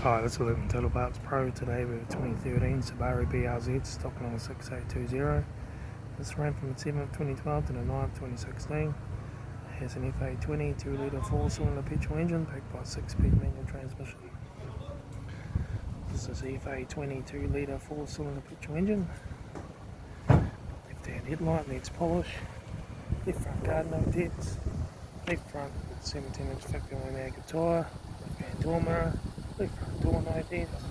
Hi, let's look at Total Parts Pro today with a 2013 Subaru BRZ, stock number 6820. This ran from the 7th 2012 to the 9th 2016. It has an FA20 2-litre 4-cylinder petrol engine backed by a 6-speed manual transmission. This is FA20 2-litre 4-cylinder petrol engine. Left-hand headlight needs polish. Left front guard no dents. Left front 17-inch factory mag tyre. Left-hand door mirror. Left front door no dents.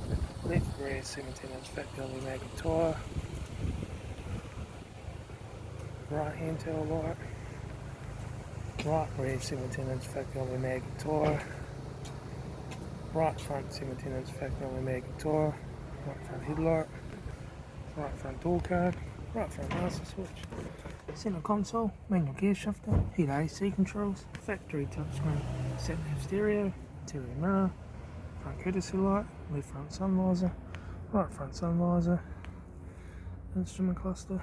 Left rear 17-inch factory mag tyre. Right hand tail light. Right rear 17-inch factory mag tyre. Right front 17-inch factory mag tyre. Right front headlight. Right front door card. Right front master switch. Centre console, manual gear shifter, heat AC controls, factory touchscreen, sat-nav stereo, interior mirror, front courtesy light, left front sun visor, right front sun visor, instrument cluster,